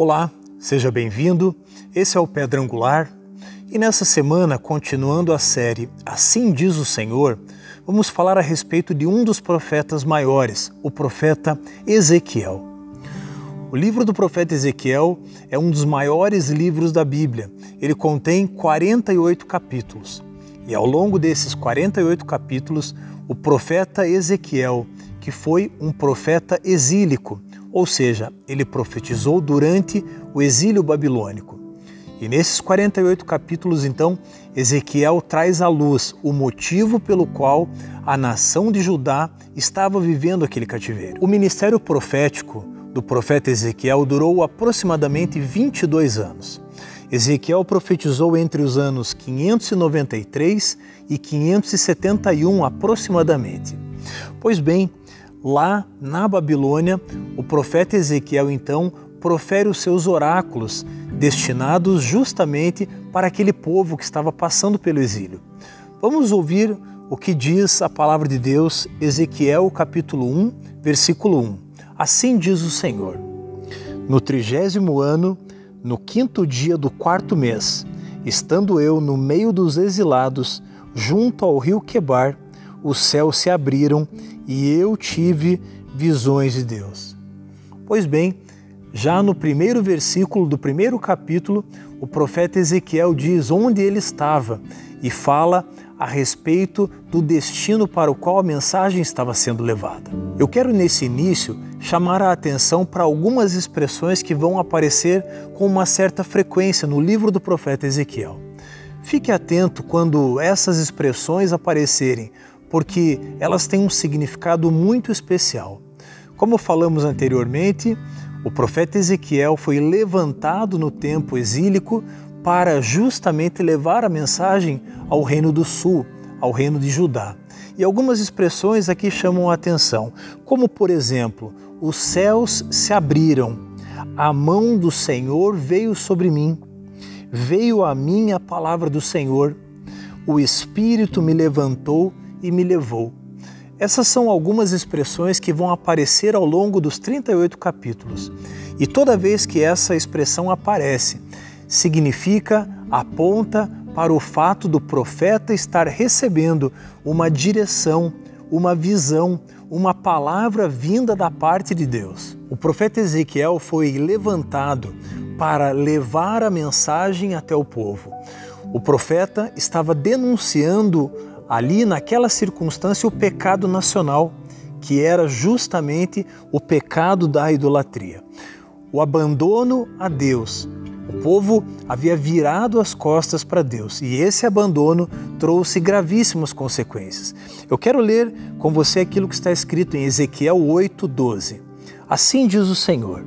Olá, seja bem-vindo. Esse é o Pedra Angular e nessa semana, continuando a série Assim Diz o Senhor, vamos falar a respeito de um dos profetas maiores, o profeta Ezequiel. O livro do profeta Ezequiel é um dos maiores livros da Bíblia. Ele contém 48 capítulos. E ao longo desses 48 capítulos, o profeta Ezequiel, que foi um profeta exílico, ou seja, ele profetizou durante o exílio babilônico. E nesses 48 capítulos, então, Ezequiel traz à luz o motivo pelo qual a nação de Judá estava vivendo aquele cativeiro. O ministério profético do profeta Ezequiel durou aproximadamente 22 anos. Ezequiel profetizou entre os anos 593 e 571 aproximadamente. Pois bem, lá na Babilônia, o profeta Ezequiel então profere os seus oráculos destinados justamente para aquele povo que estava passando pelo exílio. Vamos ouvir o que diz a palavra de Deus, Ezequiel capítulo 1, versículo 1. Assim diz o Senhor: No 30º ano, no 5º dia do 4º mês, estando eu no meio dos exilados, junto ao rio Quebar, os céus se abriram e eu tive visões de Deus. Pois bem, já no primeiro versículo do primeiro capítulo, o profeta Ezequiel diz onde ele estava e fala a respeito do destino para o qual a mensagem estava sendo levada. Eu quero nesse início chamar a atenção para algumas expressões que vão aparecer com uma certa frequência no livro do profeta Ezequiel. Fique atento quando essas expressões aparecerem, porque elas têm um significado muito especial. Como falamos anteriormente, o profeta Ezequiel foi levantado no tempo exílico para justamente levar a mensagem ao reino do sul, ao reino de Judá. E algumas expressões aqui chamam a atenção, como por exemplo, os céus se abriram, a mão do Senhor veio sobre mim, veio a mim a palavra do Senhor, o Espírito me levantou e me levou. Essas são algumas expressões que vão aparecer ao longo dos 38 capítulos. E toda vez que essa expressão aparece, significa, aponta para o fato do profeta estar recebendo uma direção, uma visão, uma palavra vinda da parte de Deus. O profeta Ezequiel foi levantado para levar a mensagem até o povo. O profeta estava denunciando ali naquela circunstância o pecado nacional, que era justamente o pecado da idolatria. O abandono a Deus. O povo havia virado as costas para Deus e esse abandono trouxe gravíssimas consequências. Eu quero ler com você aquilo que está escrito em Ezequiel 8:12. Assim diz o Senhor: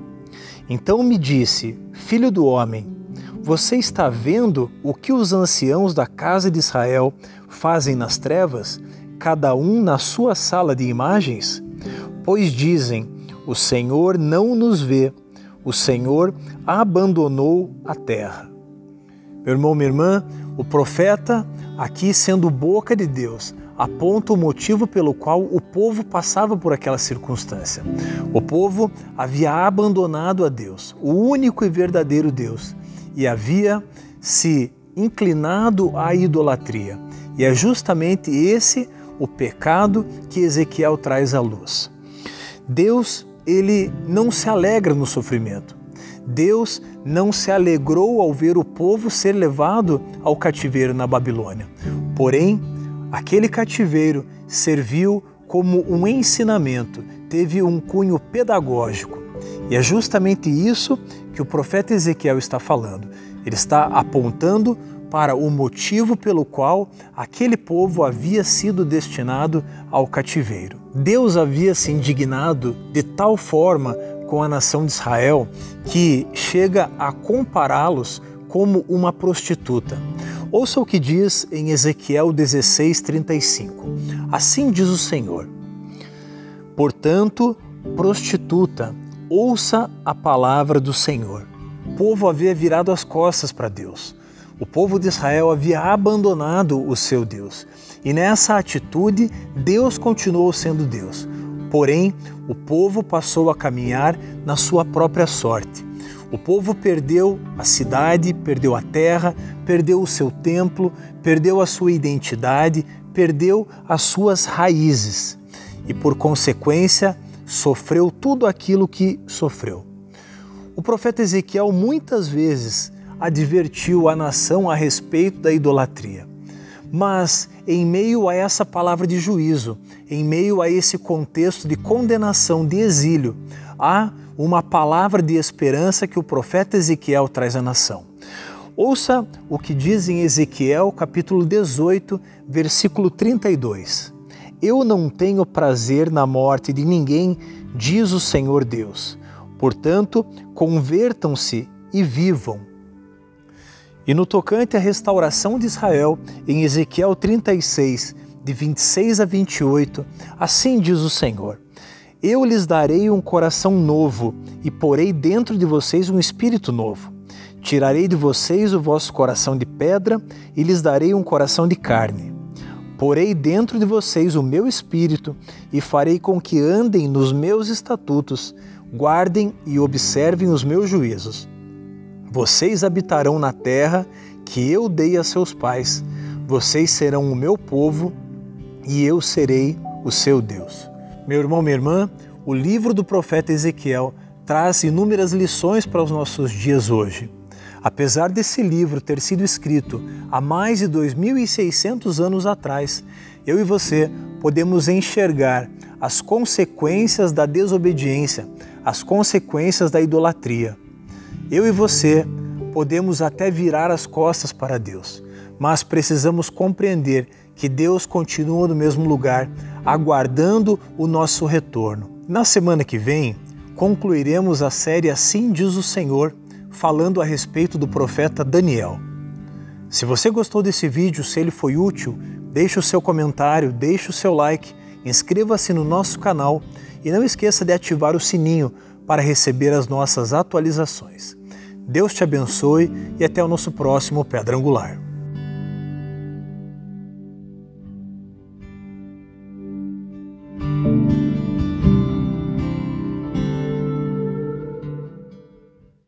Então me disse, filho do homem, você está vendo o que os anciãos da casa de Israel fazem nas trevas, cada um na sua sala de imagens? Pois dizem, o Senhor não nos vê, o Senhor abandonou a terra. Meu irmão, minha irmã, o profeta, aqui sendo boca de Deus, aponta o motivo pelo qual o povo passava por aquela circunstância. O povo havia abandonado a Deus, o único e verdadeiro Deus, e havia se inclinado à idolatria. E é justamente esse o pecado que Ezequiel traz à luz. Deus, ele não se alegra no sofrimento. Deus não se alegrou ao ver o povo ser levado ao cativeiro na Babilônia. Porém, aquele cativeiro serviu como um ensinamento, teve um cunho pedagógico. E é justamente isso que o profeta Ezequiel está falando. Ele está apontando para o motivo pelo qual aquele povo havia sido destinado ao cativeiro. Deus havia se indignado de tal forma com a nação de Israel que chega a compará-los como uma prostituta. Ouça o que diz em Ezequiel 16:35. Assim diz o Senhor: Portanto, prostituta, ouça a palavra do Senhor. O povo havia virado as costas para Deus. O povo de Israel havia abandonado o seu Deus. E nessa atitude, Deus continuou sendo Deus. Porém, o povo passou a caminhar na sua própria sorte. O povo perdeu a cidade, perdeu a terra, perdeu o seu templo, perdeu a sua identidade, perdeu as suas raízes e, por consequência, sofreu tudo aquilo que sofreu. O profeta Ezequiel muitas vezes advertiu a nação a respeito da idolatria. Mas, em meio a essa palavra de juízo, em meio a esse contexto de condenação, de exílio, há uma palavra de esperança que o profeta Ezequiel traz à nação. Ouça o que diz em Ezequiel, capítulo 18, versículo 32. Eu não tenho prazer na morte de ninguém, diz o Senhor Deus. Portanto, convertam-se e vivam. E no tocante à restauração de Israel, em Ezequiel 36, de 26 a 28, assim diz o Senhor: Eu lhes darei um coração novo e porei dentro de vocês um espírito novo. Tirarei de vocês o vosso coração de pedra e lhes darei um coração de carne. Porei dentro de vocês o meu espírito e farei com que andem nos meus estatutos, guardem e observem os meus juízos. Vocês habitarão na terra que eu dei a seus pais. Vocês serão o meu povo e eu serei o seu Deus. Meu irmão, minha irmã, o livro do profeta Ezequiel traz inúmeras lições para os nossos dias hoje. Apesar desse livro ter sido escrito há mais de 2.600 anos atrás, eu e você podemos enxergar as consequências da desobediência, as consequências da idolatria. Eu e você podemos até virar as costas para Deus, mas precisamos compreender que Deus continua no mesmo lugar, aguardando o nosso retorno. Na semana que vem, concluiremos a série Assim Diz o Senhor, falando a respeito do profeta Daniel. Se você gostou desse vídeo, se ele foi útil, deixe o seu comentário, deixe o seu like, inscreva-se no nosso canal e não esqueça de ativar o sininho para receber as nossas atualizações. Deus te abençoe e até o nosso próximo Pedra Angular.